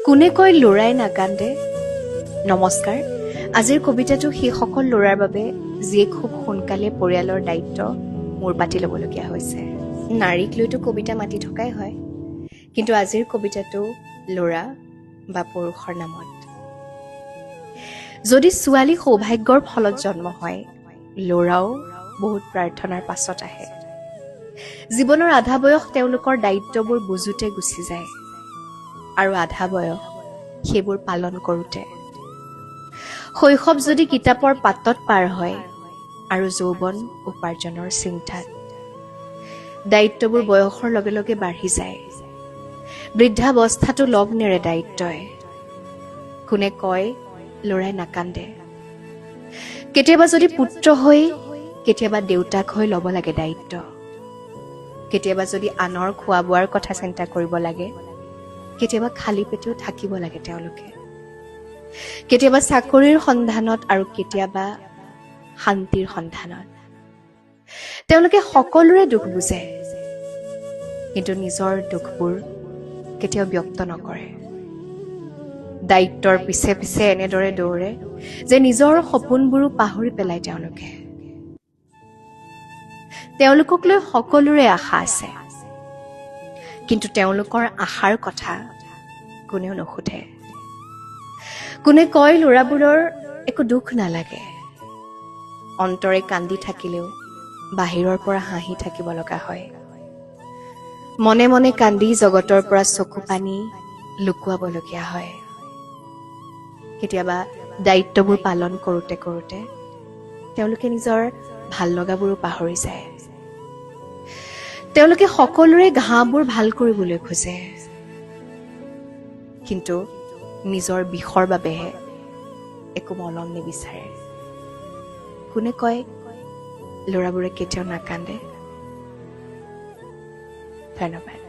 কোনে কয় ল'ৰাই নাকান্দে? নমস্কাৰ। আজিৰ কবিতাটো সেই সকল ল'ৰাৰ বাবে যিয়ে খুব সোনকালে পৰিয়ালৰ দায়িত্ব মূৰ পাতি ল'বলগীয়া হৈছে। নাৰীক লৈতো কবিতা মাতি থকাই হয়, কিন্তু আজিৰ কবিতাটো ল'ৰা বা পুৰুষৰ নামত। যদি ছোৱালী সৌভাগ্যৰ ফলত জন্ম হয়, ল'ৰাও বহুত প্ৰাৰ্থনাৰ পাছত আহে। জীৱনৰ আধা বয়স তেওঁলোকৰ দায়িত্ববোৰ বুজোতে গুচি যায়, আৰু আধা বয়স সেইবোৰ পালন কৰোঁতে। শৈশৱ যদি কিতাপৰ পাতত পাৰ হয়, আৰু যৌৱন উপাৰ্জনৰ চিন্তাত। দায়িত্ববোৰ বয়সৰ লগে লগে বাঢ়ি যায়। বৃদ্ধাৱস্থাটো লগ নেৰে দায়িত্বই। কোনে কয় ল'ৰাই নাকান্দে? কেতিয়াবা যদি পুত্ৰ হৈ, কেতিয়াবা দেউতাক হৈ ল'ব লাগে দায়িত্ব। কেতিয়াবা যদি আনৰ খোৱা বোৱাৰ কথা চিন্তা কৰিব লাগে, কেতিয়াবা খালী পেটেও থাকিব লাগে তেওঁলোকে। কেতিয়াবা চাকৰিৰ সন্ধানত আৰু কেতিয়াবা শান্তিৰ সন্ধানত। তেওঁলোকে সকলোৰে দুখ বুজে, কিন্তু নিজৰ দুখবোৰ কেতিয়াও ব্যক্ত নকৰে। দায়িত্বৰ পিছে পিছে এনেদৰে দৌৰে যে নিজৰ সপোনবোৰো পাহৰি পেলায় তেওঁলোকে। তেওঁলোকক লৈ সকলোৰে আশা আছে, কিন্তু তেওঁলোকৰ আশাৰ কথা কোনেও নুসুধে। কোনে কয় ল'ৰাবোৰৰ একো দুখ নালাগে, অন্তৰে কান্দি থাকিলেও বাহিৰৰ পৰা হাঁহি থাকিব লগা হয়। মনে মনে কান্দি জগতৰ পৰা চকু পানী লুকুৱাবলগীয়া হয়। কেতিয়াবা দায়িত্ববোৰ পালন কৰোঁতে কৰোঁতে তেওঁলোকে নিজৰ ভাল লগাবোৰো পাহৰি যায়। তেওঁলোকে সকলোৰে ঘাঁবোৰ ভাল কৰিবলৈ খোজে, কিন্তু নিজৰ বিষৰ বাবেহে একো মলম নিবিচাৰে। কোনে কয় ল'ৰাবোৰে কেতিয়াও নাকান্দে? ধন্যবাদ।